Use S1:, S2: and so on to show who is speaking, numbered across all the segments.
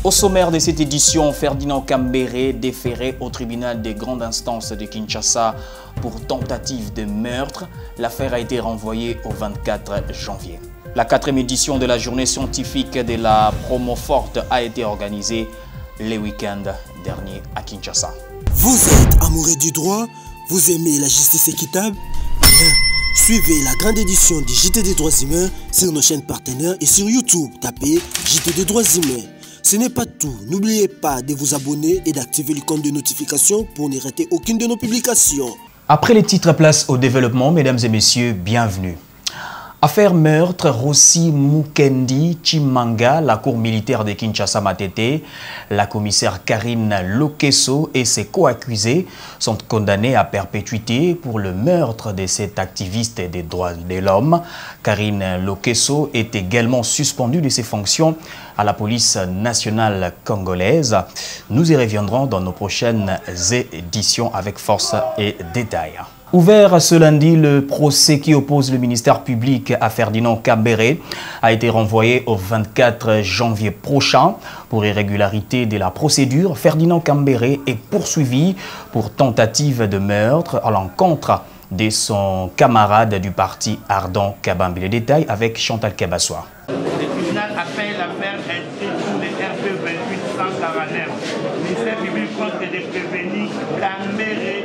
S1: Au sommaire de cette édition, Ferdinand Kambere déféré au tribunal des grandes instances de Kinshasa pour tentative de meurtre. L'affaire a été renvoyée au 24 janvier. La 4e édition de la journée scientifique de la promo forte a été organisée le week-end dernier à Kinshasa.
S2: Vous êtes amoureux du droit? Vous aimez la justice équitable? Bien, suivez la grande édition du JT des droits humains sur nos chaînes partenaires et sur YouTube. Tapez JT des droits humains. Ce n'est pas tout. N'oubliez pas de vous abonner et d'activer l'icône de notification pour ne rater aucune de nos publications.
S1: Après les titres, place au développement, mesdames et messieurs, bienvenue. Affaire meurtre, Rossi Mukendi Chimanga, la cour militaire de Kinshasa Matete, la commissaire Karine Lokesso et ses co-accusés sont condamnés à perpétuité pour le meurtre de cet activiste des droits de l'homme. Karine Lokesso est également suspendue de ses fonctions à la police nationale congolaise. Nous y reviendrons dans nos prochaines éditions avec force et détails. Ouvert ce lundi, le procès qui oppose le ministère public à Ferdinand Kambere a été renvoyé au 24 janvier prochain. Pour irrégularité de la procédure, Ferdinand Kambere est poursuivi pour tentative de meurtre à l'encontre de son camarade du parti Ardent Kabambi. Les détails avec Chantal Kabassoa.
S3: Le tribunal appelle l'affaire inscrite sous les RP 2849. Le ministère public compte de prévenir Kambere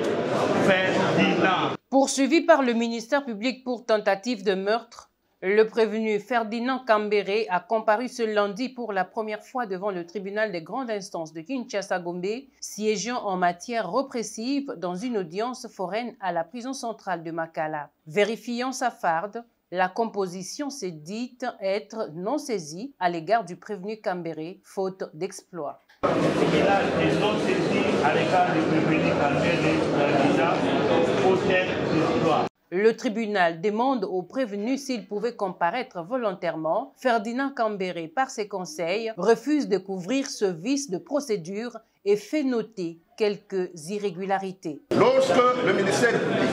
S3: Ferdinand.
S4: Poursuivi par le ministère public pour tentative de meurtre, le prévenu Ferdinand Kambere a comparu ce lundi pour la première fois devant le tribunal des grandes instances de Kinshasa-Gombe, siégeant en matière répressive dans une audience foraine à la prison centrale de Makala. Vérifiant sa farde, la composition s'est dite être non saisie à l'égard du prévenu Kambere, faute d'exploit.
S3: Le tribunal est non saisi à l'égard du prévenu Kambere, faute d'exploit.
S4: Le tribunal demande au prévenu s'il pouvait comparaître volontairement. Ferdinand Kambere, par ses conseils, refuse de couvrir ce vice de procédure et fait noter quelques irrégularités.
S5: Lorsque le ministère public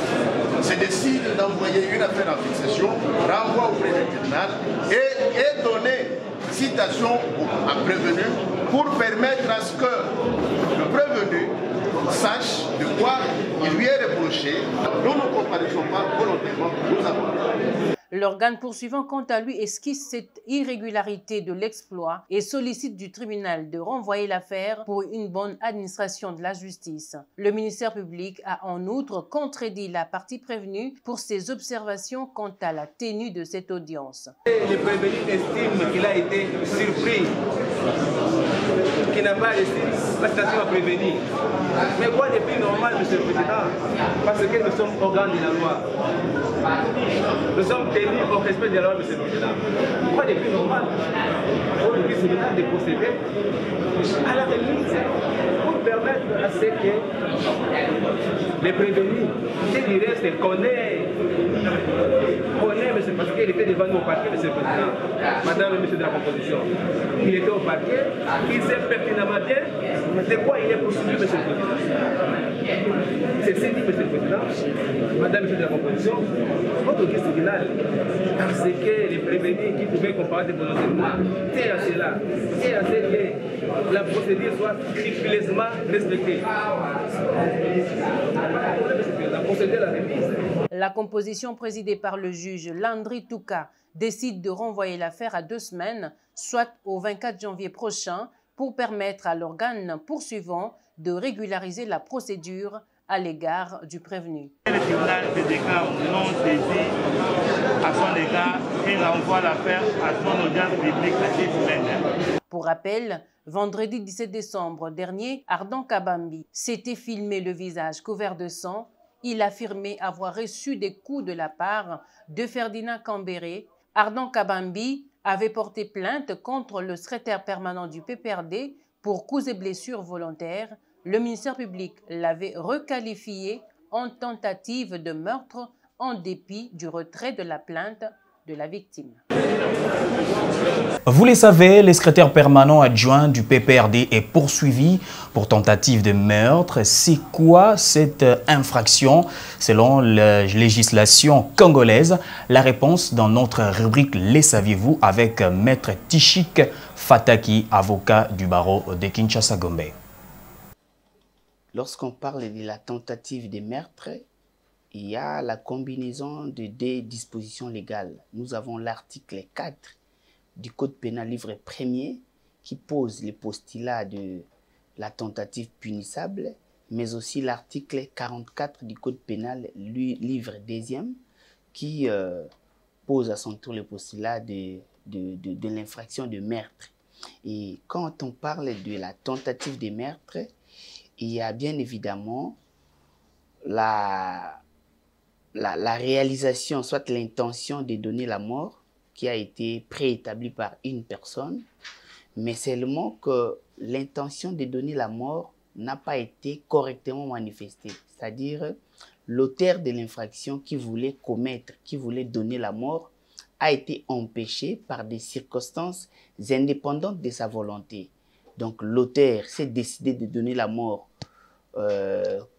S5: se décide d'envoyer une affaire en fixation, renvoie auprès du tribunal et est donné citation à prévenu pour permettre à ce que le prévenu sache de quoi il lui est reproché. Nous ne comparaissons pas volontairement, nous avons.
S4: L'organe poursuivant, quant à lui, esquisse cette irrégularité de l'exploit et sollicite du tribunal de renvoyer l'affaire pour une bonne administration de la justice. Le ministère public a en outre contredit la partie prévenue pour ses observations quant à la tenue de cette audience.
S6: Le prévenu estime qu'il a été surpris, qu'il n'a pas reçu la citation à prévenir. Mais quoi de plus normal, M. le Président, parce que nous sommes organes de la loi. Nous sommes tenus au respect de la loi, M. le Président. Quoi de plus normal pour le tribunal de procéder à la remise pour permettre à ce que les prévenus, qui du reste connaît, parce qu'il était devant nous au parquet, M. le Président, Madame et M. de la composition. Il était au parquet, il sait pertinemment bien de quoi il est poursuivi, M. le Président. C'est ce dit, M. le Président, Madame et M. de la composition, votre tribunal, parce que les prévenus qui pouvaient comparer volontairement, c'est à cela, c'est à ce que la procédure soit scrupuleusement respectée. La procédure la remise.
S4: La composition présidée par le juge Landry Touka décide de renvoyer l'affaire à 2 semaines, soit au 24 janvier prochain, pour permettre à l'organe poursuivant de régulariser la procédure à l'égard du prévenu.
S3: Le tribunal se déclare non saisi à son égard et renvoie l'affaire à son audience publique à 6 semaines.
S4: Pour rappel, vendredi 17 décembre dernier, Ardent Kabambi s'était filmé le visage couvert de sang. Il affirmait avoir reçu des coups de la part de Ferdinand Kambere. Ardent Kabambi avait porté plainte contre le secrétaire permanent du PPRD pour coups et blessures volontaires. Le ministère public l'avait requalifié en tentative de meurtre en dépit du retrait de la plainte de la victime.
S1: Vous le savez, le secrétaire permanent adjoint du PPRD est poursuivi pour tentative de meurtre. C'est quoi cette infraction selon la législation congolaise? La réponse dans notre rubrique Les saviez-vous avec Maître Tichik Fataki, avocat du barreau de Kinshasa-Gombe.
S7: Lorsqu'on parle de la tentative de meurtre, il y a la combinaison de deux dispositions légales. Nous avons l'article 4 du Code pénal livre 1er qui pose les postulats de la tentative punissable, mais aussi l'article 44 du Code pénal livre 2e qui pose à son tour le postulat de l'infraction de meurtre. Et quand on parle de la tentative de meurtre, il y a bien évidemment la réalisation, soit l'intention de donner la mort qui a été préétablie par une personne, mais seulement que l'intention de donner la mort n'a pas été correctement manifestée. C'est-à-dire, l'auteur de l'infraction qui voulait commettre, qui voulait donner la mort, a été empêché par des circonstances indépendantes de sa volonté. Donc, l'auteur s'est décidé de donner la mort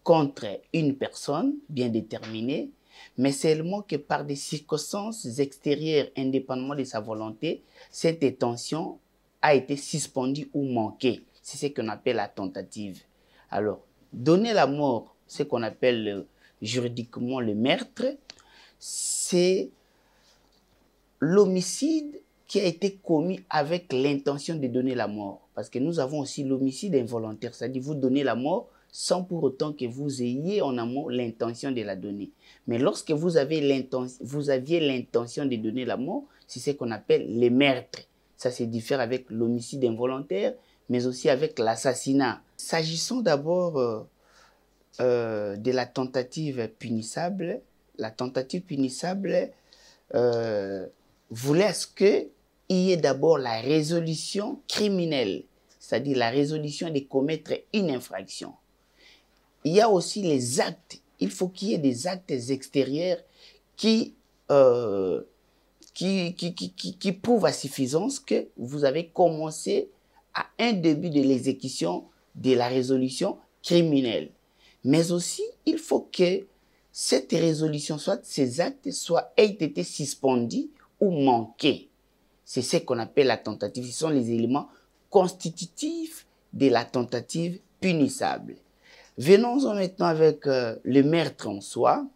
S7: contre une personne bien déterminée, mais seulement que par des circonstances extérieures indépendamment de sa volonté, cette intention a été suspendue ou manquée. C'est ce qu'on appelle la tentative. Alors, donner la mort, ce qu'on appelle juridiquement le meurtre, c'est l'homicide qui a été commis avec l'intention de donner la mort. Parce que nous avons aussi l'homicide involontaire, c'est-à-dire vous donnez la mort sans pour autant que vous ayez en amont l'intention de la donner. Mais lorsque vous aviez l'intention de donner la mort, c'est ce qu'on appelle les meurtres. Ça se diffère avec l'homicide involontaire, mais aussi avec l'assassinat. S'agissant d'abord de la tentative punissable, la tentative punissable voulait à ce qu'il y ait d'abord la résolution criminelle, c'est-à-dire la résolution de commettre une infraction. Il y a aussi les actes. Il faut qu'il y ait des actes extérieurs qui prouvent à suffisance que vous avez commencé à un début de l'exécution de la résolution criminelle. Mais aussi, il faut que cette résolution, soit ces actes, aient été suspendus ou manqués. C'est ce qu'on appelle la tentative. Ce sont les éléments constitutifs de la tentative punissable. Venons-en maintenant avec le meurtre en soi.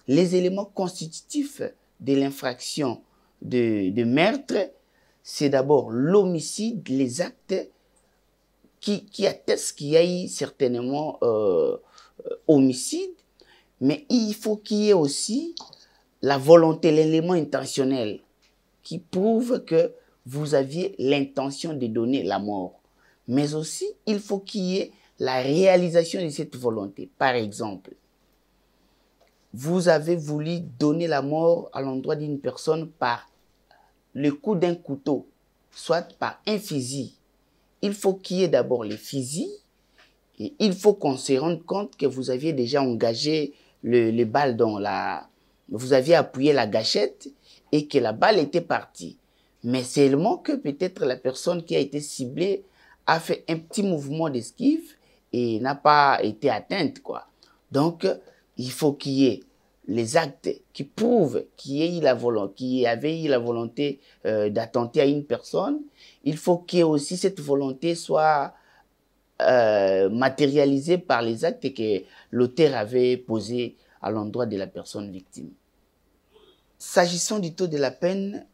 S7: Les éléments constitutifs de l'infraction de meurtre, c'est d'abord l'homicide, les actes qui attestent qu'il y a eu certainement homicide, mais il faut qu'il y ait aussi la volonté, l'élément intentionnel qui prouve que vous aviez l'intention de donner la mort. Mais aussi, il faut qu'il y ait la réalisation de cette volonté. Par exemple, vous avez voulu donner la mort à l'endroit d'une personne par le coup d'un couteau, soit par un fusil. Il faut qu'il y ait d'abord les fusils et il faut qu'on se rende compte que vous aviez déjà engagé les balles dans vous aviez appuyé la gâchette et que la balle était partie. Mais seulement que peut-être la personne qui a été ciblée a fait un petit mouvement d'esquive et n'a pas été atteinte, quoi. Donc, il faut qu'il y ait les actes qui prouvent qu'il y avait eu la volonté d'attenter à une personne. Il faut qu'il y ait aussi cette volonté soit matérialisée par les actes que l'auteur avait posés à l'endroit de la personne victime. S'agissant du taux de la peine,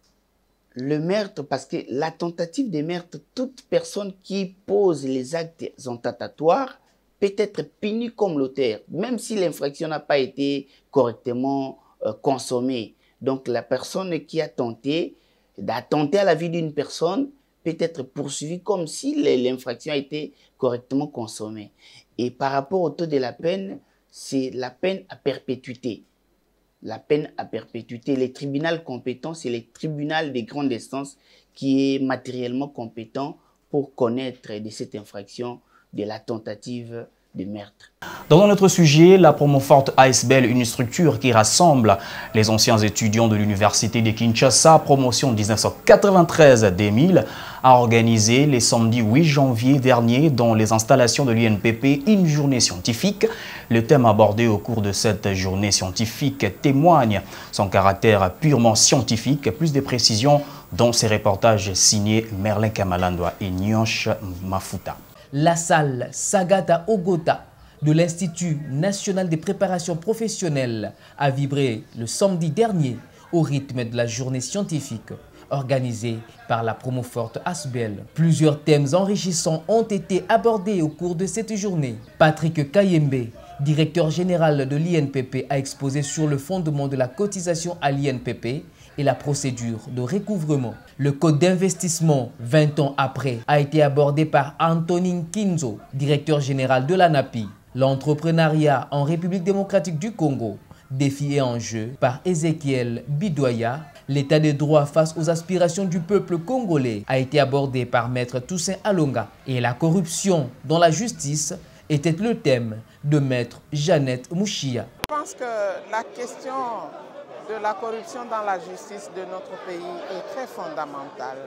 S7: le meurtre, parce que la tentative de meurtre, toute personne qui pose les actes attentatoires peut être punie comme l'auteur, même si l'infraction n'a pas été correctement consommée. Donc la personne qui a tenté d'attenter à la vie d'une personne peut être poursuivie comme si l'infraction a été correctement consommée. Et par rapport au taux de la peine, c'est la peine à perpétuité. La peine à perpétuité. Les tribunaux compétents, c'est le tribunal des grandes instances qui est matériellement compétent pour connaître de cette infraction de la tentative de meurtre.
S1: Dans un autre sujet, la Promoforte ASBL, une structure qui rassemble les anciens étudiants de l'université de Kinshasa, promotion 1993-2000, a organisé le samedi 8 janvier dernier dans les installations de l'UNPP une journée scientifique. Le thème abordé au cours de cette journée scientifique témoigne son caractère purement scientifique. Plus de précisions Dans ces reportages signés Merlin Kamalandwa et Nyonche Mafuta.
S8: La salle Sagata Ogota de l'Institut national des préparations professionnelles a vibré le samedi dernier au rythme de la journée scientifique organisée par la Promoforte ASBEL. Plusieurs thèmes enrichissants ont été abordés au cours de cette journée. Patrick Kayembe, directeur général de l'INPP, a exposé sur le fondement de la cotisation à l'INPP et la procédure de recouvrement. Le code d'investissement, 20 ans après, a été abordé par Antonin Kinzo, directeur général de l'ANAPI. L'entrepreneuriat en République démocratique du Congo, défi et enjeu, par Ezekiel Bidoya. L'état des droits face aux aspirations du peuple congolais a été abordé par Maître Toussaint Alonga. Et la corruption dans la justice était le thème de Maître Jeannette Mouchia.
S9: Je pense que la question de la corruption dans la justice de notre pays est très fondamentale.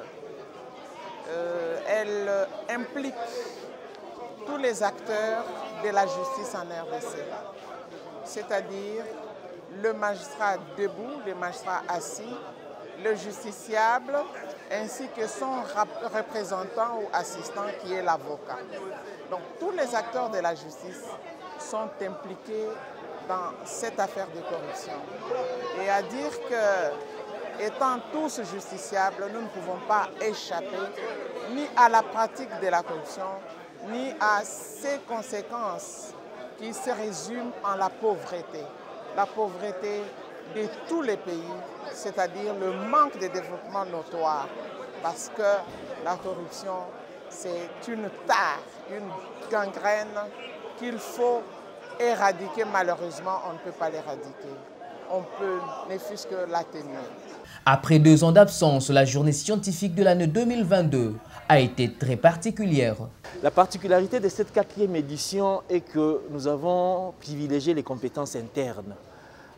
S9: Elle implique tous les acteurs de la justice en RDC, c'est-à-dire le magistrat debout, le magistrat assis, le justiciable, ainsi que son représentant ou assistant qui est l'avocat. Donc tous les acteurs de la justice sont impliqués dans cette affaire de corruption. Et à dire que, étant tous justiciables, nous ne pouvons pas échapper ni à la pratique de la corruption, ni à ses conséquences qui se résument en la pauvreté. La pauvreté de tous les pays, c'est-à-dire le manque de développement notoire, parce que la corruption, c'est une tare, une gangrène qu'il faut éradiquer. Malheureusement, on ne peut pas l'éradiquer. On peut, ne fût-ce que l'atténuer.
S8: Après 2 ans d'absence, la journée scientifique de l'année 2022 a été très particulière.
S10: La particularité de cette 4e édition est que nous avons privilégié les compétences internes.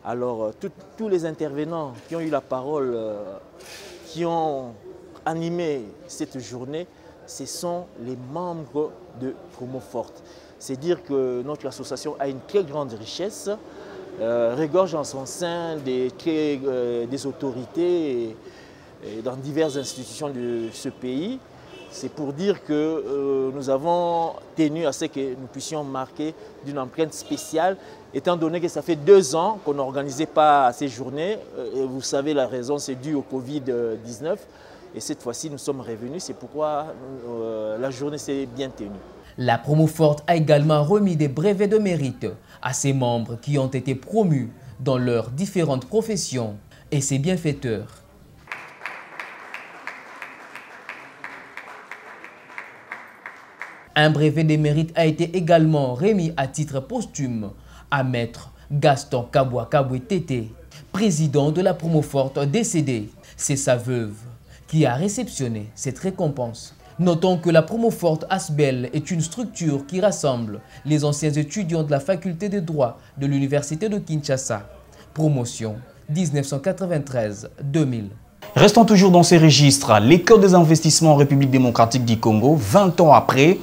S10: Alors, tous les intervenants qui ont eu la parole, qui ont animé cette journée, ce sont les membres de Promoforte. C'est dire que notre association a une très grande richesse, regorge en son sein des autorités et dans diverses institutions de ce pays. C'est pour dire que nous avons tenu à ce que nous puissions marquer d'une empreinte spéciale, étant donné que ça fait 2 ans qu'on n'organisait pas ces journées. Et vous savez, la raison, c'est dû au Covid-19. Et cette fois-ci, nous sommes revenus. C'est pourquoi la journée s'est bien tenue.
S8: La Promoforte a également remis des brevets de mérite à ses membres qui ont été promus dans leurs différentes professions et ses bienfaiteurs. Un brevet de mérite a été également remis à titre posthume à Maître Gaston Kabwa Kabwe Tété, président de la Promoforte décédé. C'est sa veuve qui a réceptionné cette récompense. Notons que la Promoforte ASBEL est une structure qui rassemble les anciens étudiants de la faculté de droit de l'université de Kinshasa. Promotion 1993-2000.
S1: Restons toujours dans ces registres. L'école des investissements en République démocratique du Congo, 20 ans après,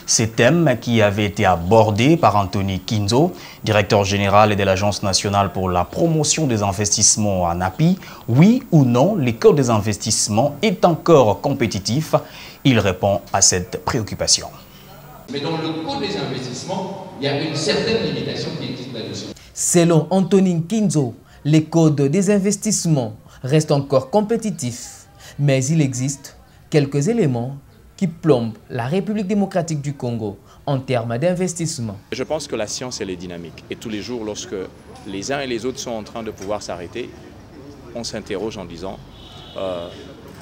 S1: ces thèmes qui avaient été abordés par Anthony Kinzo, directeur général de l'Agence nationale pour la promotion des investissements à ANAPI. Oui ou non, l'école des investissements est encore compétitif? Il répond à cette préoccupation.
S11: Mais dans le code des investissements, il y a une certaine limitation qui existe là-dessus.
S8: Selon Antonin Kinzo, les codes des investissements restent encore compétitifs, mais il existe quelques éléments qui plombent la République démocratique du Congo en termes d'investissement.
S12: Je pense que la science, elle est dynamique. Et tous les jours, lorsque les uns et les autres sont en train de pouvoir s'arrêter, on s'interroge en disant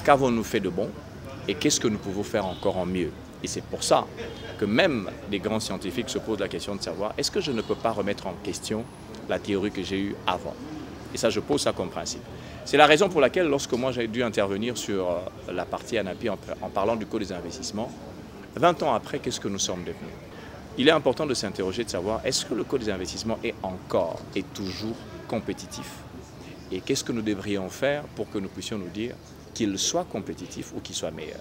S12: qu'avons-nous fait de bon et qu'est-ce que nous pouvons faire encore en mieux? Et c'est pour ça que même les grands scientifiques se posent la question de savoir est-ce que je ne peux pas remettre en question la théorie que j'ai eue avant? Et ça, je pose ça comme principe. C'est la raison pour laquelle, lorsque moi j'ai dû intervenir sur la partie ANAPI en parlant du code des investissements, 20 ans après, qu'est-ce que nous sommes devenus? Il est important de s'interroger, de savoir est-ce que le code des investissements est encore et toujours compétitif? Et qu'est-ce que nous devrions faire pour que nous puissions nous dire qu'il soit compétitif ou qu'il soit meilleur?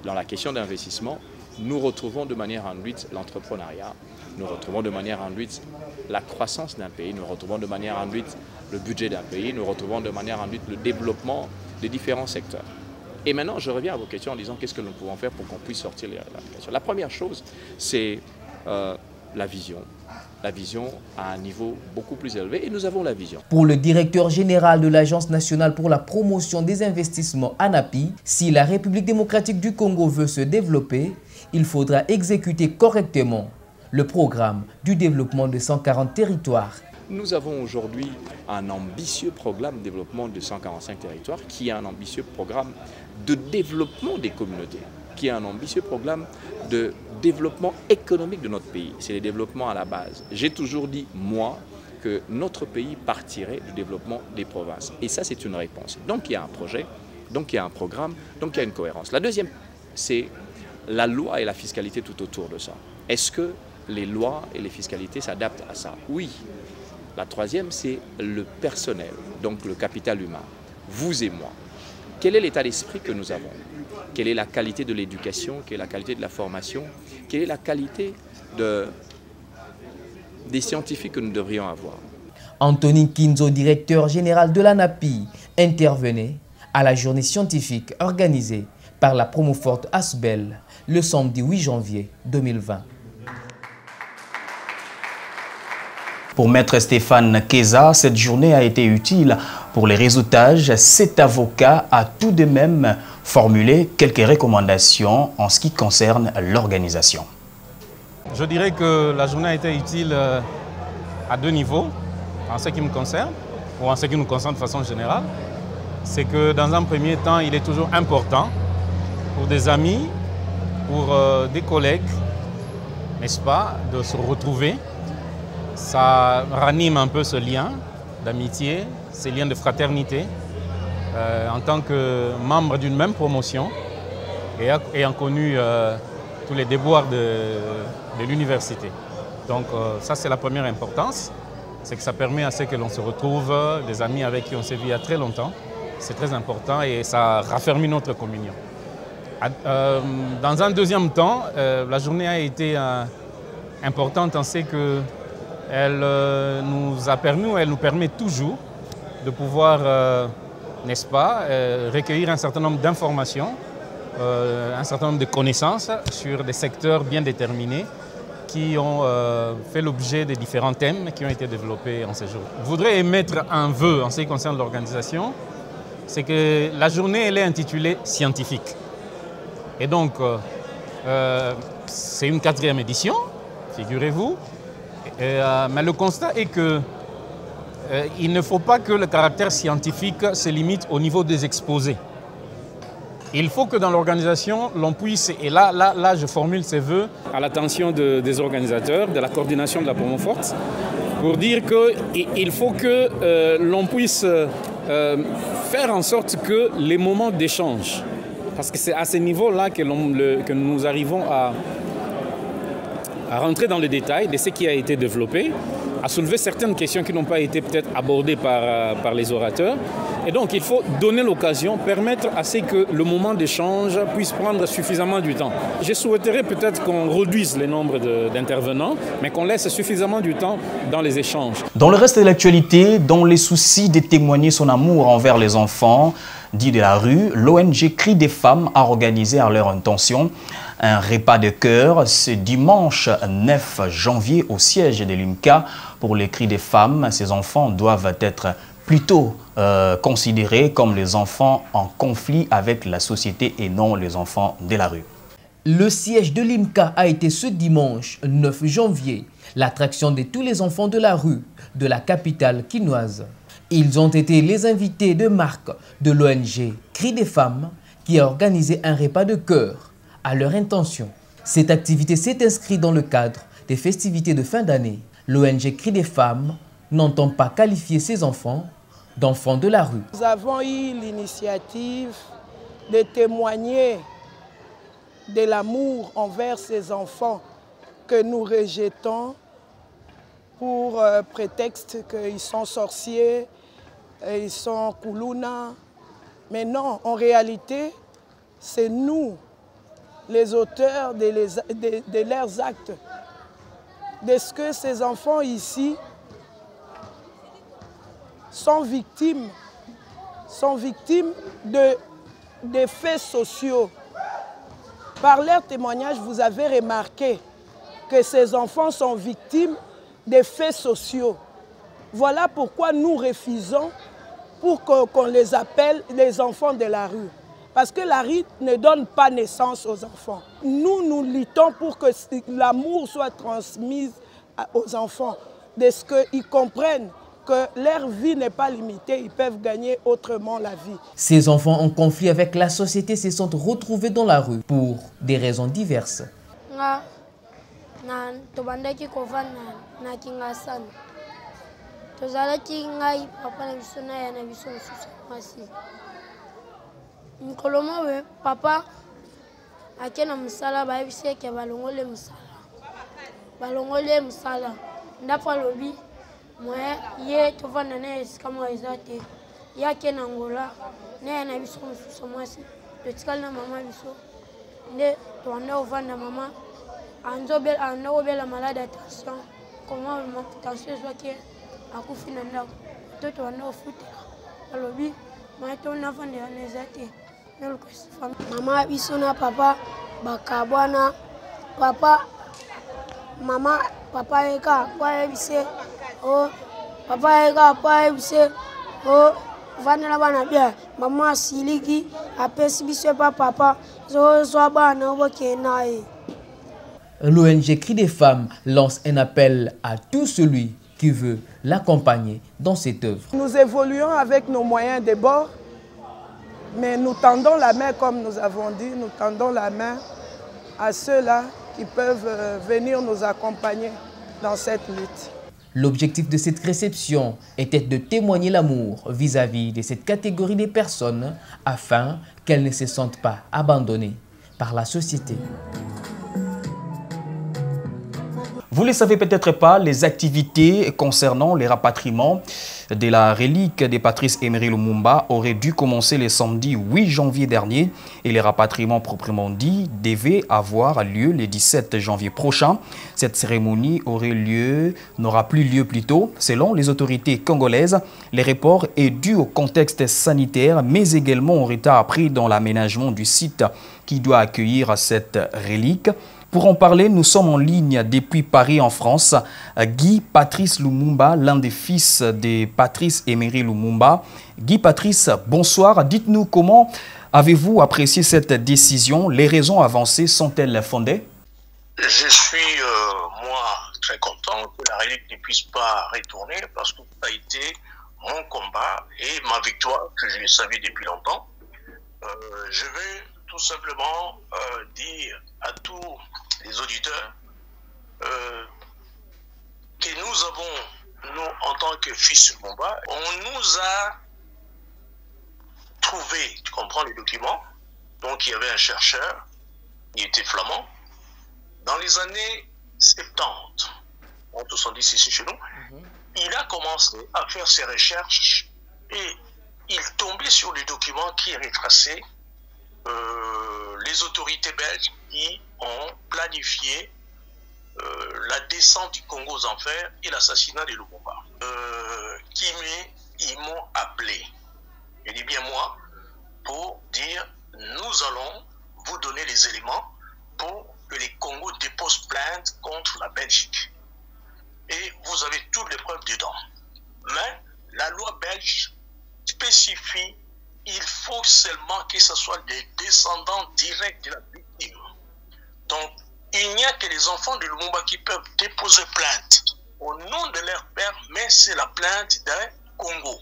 S12: Dans la question d'investissement, nous retrouvons de manière induite l'entrepreneuriat, nous retrouvons de manière induite la croissance d'un pays, nous retrouvons de manière induite le budget d'un pays, nous retrouvons de manière induite le développement des différents secteurs. Et maintenant, je reviens à vos questions en disant qu'est-ce que nous pouvons faire pour qu'on puisse sortir la question. La première chose, c'est la vision. La vision à un niveau beaucoup plus élevé, et nous avons la vision.
S8: Pour le directeur général de l'Agence nationale pour la promotion des investissements ANAPI, si la République démocratique du Congo veut se développer, il faudra exécuter correctement le programme du développement de 140 territoires.
S12: Nous avons aujourd'hui un ambitieux programme de développement de 145 territoires qui est un ambitieux programme de développement des communautés, qui est un ambitieux programme de développement économique de notre pays. C'est le développement à la base. J'ai toujours dit, moi, que notre pays partirait du développement des provinces. Et ça, c'est une réponse. Donc, il y a un projet, donc il y a un programme, donc il y a une cohérence. La deuxième, c'est la loi et la fiscalité tout autour de ça. Est-ce que les lois et les fiscalités s'adaptent à ça? Oui. La troisième, c'est le personnel, donc le capital humain. Vous et moi. Quel est l'état d'esprit que nous avons? Quelle est la qualité de l'éducation? Quelle est la qualité de la formation? Quelle est la qualité des scientifiques que nous devrions avoir?
S8: Anthony Kinzo, directeur général de l'ANAPI, intervenait à la journée scientifique organisée par la Promoforte Asbel le samedi 8 janvier 2020.
S1: Pour Maître Stéphane Keza, cette journée a été utile pour les réseautages. Cet avocat a tout de même formulé quelques recommandations en ce qui concerne l'organisation.
S13: Je dirais que la journée a été utile à deux niveaux, en ce qui me concerne, ou en ce qui nous concerne de façon générale. C'est que dans un premier temps, il est toujours important pour des amis, pour des collègues, n'est-ce pas, de se retrouver. Ça ranime un peu ce lien d'amitié, ces liens de fraternité, en tant que membre d'une même promotion et ayant connu tous les déboires de l'université. Donc ça, c'est la première importance, c'est que ça permet à ce que l'on se retrouve, des amis avec qui on s'est vu il y a très longtemps. C'est très important et ça raffermit notre communion. Dans un deuxième temps, la journée a été importante en ce que elle nous a permis, elle nous permet toujours de pouvoir, n'est-ce pas, recueillir un certain nombre d'informations, un certain nombre de connaissances sur des secteurs bien déterminés qui ont fait l'objet des différents thèmes qui ont été développés en ces jours. Je voudrais émettre un vœu en ce qui concerne l'organisation, c'est que la journée elle est intitulée « Scientifique ». Et donc, c'est une 4e édition, figurez-vous. Mais le constat est qu'il ne faut pas que le caractère scientifique se limite au niveau des exposés. Il faut que dans l'organisation, l'on puisse, et là je formule ces vœux à l'attention des organisateurs, de la coordination de la Promoforte, pour dire qu'il faut que l'on puisse faire en sorte que les moments d'échange, parce que c'est à ce niveau-là que nous arrivons à rentrer dans le détail de ce qui a été développé, à soulever certaines questions qui n'ont pas été peut-être abordées par les orateurs. Et donc, il faut donner l'occasion, permettre à ce que le moment d'échange puisse prendre suffisamment du temps. Je souhaiterais peut-être qu'on réduise le nombre d'intervenants, mais qu'on laisse suffisamment du temps dans les échanges.
S1: Dans le reste de l'actualité, dans les soucis de témoigner son amour envers les enfants dits de la rue, l'ONG Cris des femmes a organisé à leur intention un repas de cœur ce dimanche 9 janvier au siège de l'UMCA. Pour les Cris des femmes, ces enfants doivent être plutôt considérés comme les enfants en conflit avec la société et non les enfants de la rue.
S8: Le siège de l'IMCA a été ce dimanche 9 janvier, l'attraction de tous les enfants de la rue de la capitale quinoise. Ils ont été les invités de marque de l'ONG Cris des femmes qui a organisé un repas de cœur à leur intention. Cette activité s'est inscrite dans le cadre des festivités de fin d'année. L'ONG Cris des femmes n'entend pas qualifier ces enfants d'enfants de la rue.
S9: Nous avons eu l'initiative de témoigner de l'amour envers ces enfants que nous rejetons pour prétexte qu'ils sont sorciers, ils sont koulouna. Mais non, en réalité, c'est nous, les auteurs de leurs actes, de ce que ces enfants ici sont victimes de des faits sociaux. Par leurs témoignages, vous avez remarqué que ces enfants sont victimes des faits sociaux. Voilà pourquoi nous refusons pour qu'on les appelle les enfants de la rue. Parce que la rue ne donne pas naissance aux enfants. Nous luttons pour que l'amour soit transmis aux enfants, de ce qu'ils comprennent que leur vie n'est pas limitée, ils peuvent gagner autrement la vie.
S8: Ces enfants en conflit avec la société se sont retrouvés dans la rue pour des raisons diverses.
S14: Papa akena musala ba ebise ke balongole musala ndapa lobi moye ye tovanda na esika mo ezate ya kena ngola ne na biso mususu mwasi totikali na mama biso nde toanda ovanda mama anobela malade attention comment tension zwaki akufi na ndako to toanda ofutela alobi moye tona vanda na ezate. Mama biso na papa bakabwana papa eka pa ebise o papa eka pa ebise o vanela bana bia mama siliki apesi biso pa papa zo bana obokena e.
S8: L'ONG Cri des Femmes lance un appel à tout celui qui veut l'accompagner dans cette œuvre.
S9: Nous évoluons avec nos moyens de bord. Mais nous tendons la main, comme nous avons dit, nous tendons la main à ceux-là qui peuvent venir nous accompagner dans cette lutte.
S8: L'objectif de cette réception était de témoigner l'amour vis-à-vis de cette catégorie de personnes afin qu'elles ne se sentent pas abandonnées par la société.
S1: Vous ne le savez peut-être pas, les activités concernant les rapatriements de la relique de Patrice Emery Lumumba auraient dû commencer le samedi 8 janvier dernier et les rapatriements proprement dit devaient avoir lieu le 17 janvier prochain. Cette cérémonie n'aura plus lieu plus tôt. Selon les autorités congolaises, le report est dû au contexte sanitaire mais également au retard pris dans l'aménagement du site qui doit accueillir cette relique. Pour en parler, nous sommes en ligne depuis Paris en France. Guy Patrice Lumumba, l'un des fils de Patrice Emery Lumumba. Guy Patrice, bonsoir. Dites-nous comment avez-vous apprécié cette décision? Les raisons avancées sont-elles fondées?
S15: Je suis, moi, très content que la relique ne puisse pas retourner parce que ça a été mon combat et ma victoire que je savais depuis longtemps. Je vais tout simplement dire à tous les auditeurs que nous avons, nous en tant que fils Lumumba, on nous a trouvé, tu comprends les documents, donc il y avait un chercheur, il était flamand, dans les années 70, en 70 ici chez nous, il a commencé à faire ses recherches et il tombait sur les documents qui retraçaient les autorités belges qui ont planifié la descente du Congo aux enfers et l'assassinat de Lumumba. Ils m'ont appelé, je dis bien moi, pour dire nous allons vous donner les éléments pour que les Congos déposent plainte contre la Belgique. Et vous avez toutes les preuves dedans. Mais la loi belge spécifie il faut seulement que ce soit des descendants directs de la victime. Donc, il n'y a que les enfants de Lumumba qui peuvent déposer plainte au nom de leur père, mais c'est la plainte d'un Congo.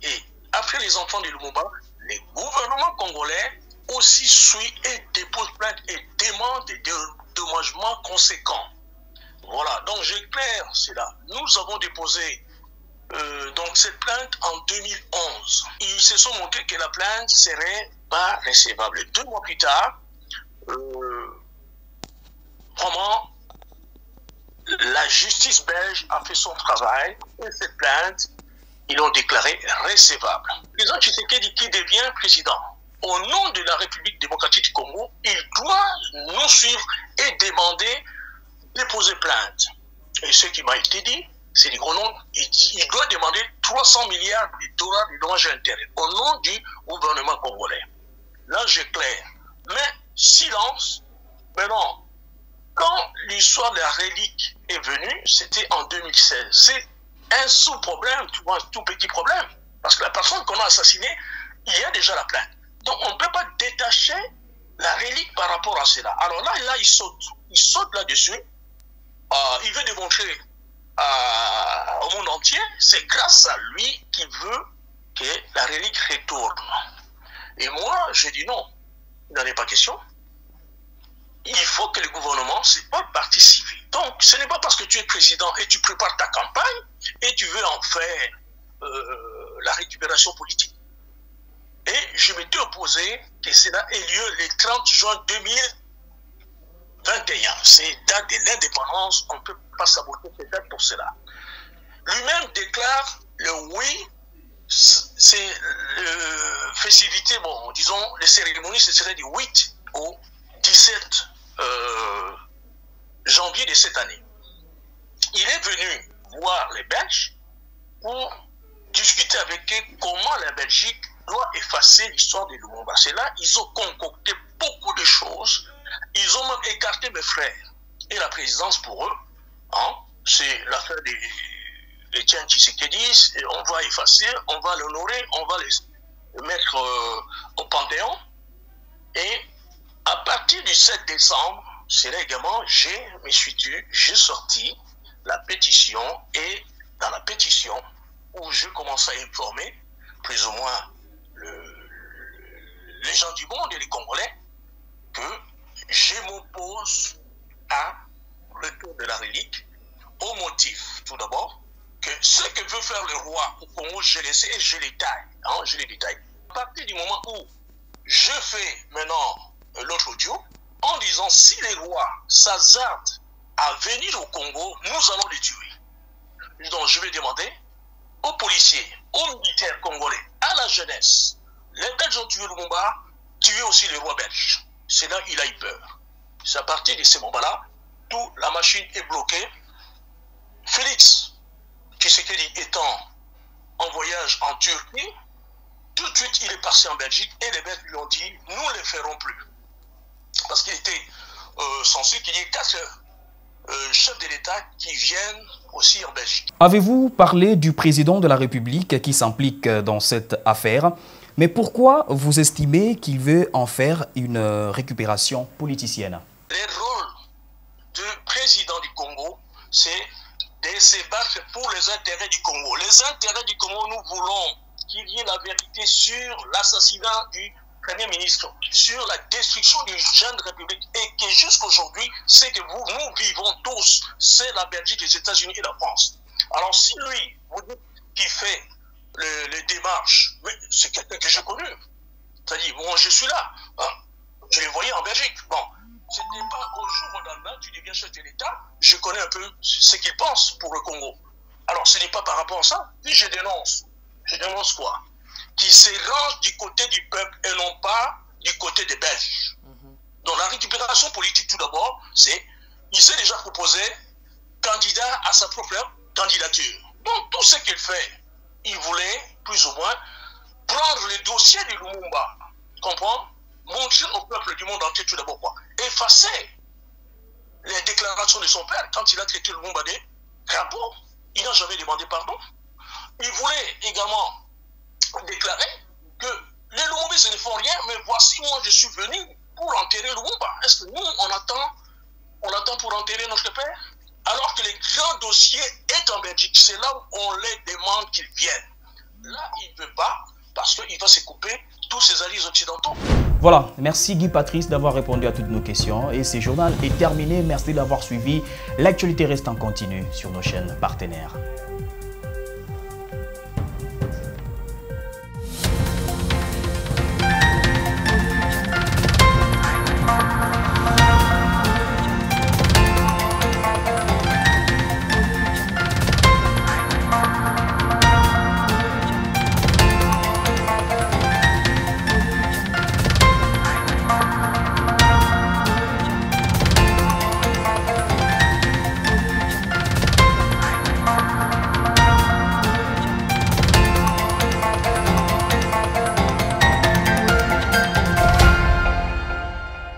S15: Et après les enfants de Lumumba, les gouvernements congolais aussi suivent et déposent plainte et demandent des dédommagements conséquents. Voilà, donc j'éclaire cela. Nous avons déposé donc cette plainte en 2011. Ils se sont montrés que la plainte serait pas recevable. 2 mois plus tard, vraiment, la justice belge a fait son travail et cette plainte, ils l'ont déclarée recevable. Le président Tshisekedi qui devient président, au nom de la République démocratique du Congo, il doit nous suivre et demander de déposer plainte. Et ce qui m'a été dit, c'est du gros nom, il doit demander 300 milliards de dollars de dommages et intérêts au nom du gouvernement congolais. là j'éclaire. Mais silence, maintenant, quand l'histoire de la relique est venue, c'était en 2016. C'est un sous-problème, tu vois, un tout petit problème. Parce que la personne qu'on a assassinée, il y a déjà la plainte. Donc on ne peut pas détacher la relique par rapport à cela. Alors là il saute. Il saute là-dessus. Il veut démontrer au monde entier, c'est grâce à lui qu'il veut que la relique retourne. Et moi, je dis non, il n'en est pas question. Il faut que le gouvernement, c'est pas le parti civil. Donc, ce n'est pas parce que tu es président et tu prépares ta campagne et tu veux en faire la récupération politique. Et je m'étais opposé que cela ait lieu le 30 juin 2021. C'est date de l'indépendance, on ne peut pas saboter cette date pour cela. Lui-même déclare le oui, c'est festivité, bon, disons, les cérémonies, ce serait du 8 au 17 janvier de cette année. Il est venu voir les Belges pour discuter avec eux comment la Belgique doit effacer l'histoire de Lumumba. C'est là ils ont concocté beaucoup de choses. Ils ont même écarté mes frères et la présidence pour eux. Hein? C'est l'affaire d'Étienne Tshisekedi. On va effacer, on va l'honorer, on va le mettre au Panthéon. Et à partir du 7 décembre, c'est là également, j'ai sorti la pétition, et dans la pétition, où je commence à informer plus ou moins les gens du monde et les Congolais que je m'oppose à retour de la relique au motif, tout d'abord, que ce que veut faire le roi au Congo, je le sais et je les détaille. Hein, je les détaille. À partir du moment où je fais maintenant l'autre audio, en disant si les rois s'hasardent à venir au Congo, nous allons les tuer. Donc je vais demander aux policiers, aux militaires congolais, à la jeunesse. Les Belges ont tué Lumumba, tué aussi les rois belges. C'est là qu'il a eu peur. C'est à partir de ce moment-là, toute la machine est bloquée. Félix Tshisekedi étant en voyage en Turquie, tout de suite il est passé en Belgique et les Belges lui ont dit nous ne les ferons plus. Parce qu'il était censé qu'il y ait 4 chefs de l'État qui viennent aussi en Belgique.
S1: Avez-vous parlé du président de la République qui s'implique dans cette affaire? Mais pourquoi vous estimez qu'il veut en faire une récupération politicienne?
S15: Le rôle du président du Congo, c'est de se battre pour les intérêts du Congo. Les intérêts du Congo, nous voulons qu'il y ait la vérité sur l'assassinat du Premier ministre, sur la destruction du jeune République, et que jusqu'aujourd'hui, c'est que nous vivons tous, c'est la Belgique, les États-Unis et la France. Alors si lui, vous dites qu'il fait les démarches, mais c'est quelqu'un que j'ai connu. C'est-à-dire, bon, je suis là, hein, je les voyais en Belgique. Bon, ce n'est pas au jour au lendemain, tu deviens chef de l'État, je connais un peu ce qu'il pense pour le Congo. Alors ce n'est pas par rapport à ça, puis je dénonce quoi? Qui se range du côté du peuple et non pas du côté des Belges. Donc la récupération politique, tout d'abord, c'est il s'est déjà proposé candidat à sa propre candidature. Donc tout ce qu'il fait, il voulait plus ou moins prendre le dossier de Lumumba, comprendre, montrer au peuple du monde entier tout d'abord quoi, effacer les déclarations de son père quand il a traité Lumumba de crapaud. Il n'a jamais demandé pardon. Il voulait également déclarer que les Lumumbis ne font rien, mais voici moi je suis venu pour enterrer Lumumba. Est-ce que nous on attend pour enterrer notre père? Alors que le grand dossier est en Belgique, c'est là où on les demande qu'ils viennent. Là, il ne veut pas, parce qu'il va se couper tous ses alliés occidentaux.
S1: Voilà, merci Guy Patrice d'avoir répondu à toutes nos questions. Et ce journal est terminé. Merci d'avoir suivi. L'actualité reste en continu sur nos chaînes partenaires.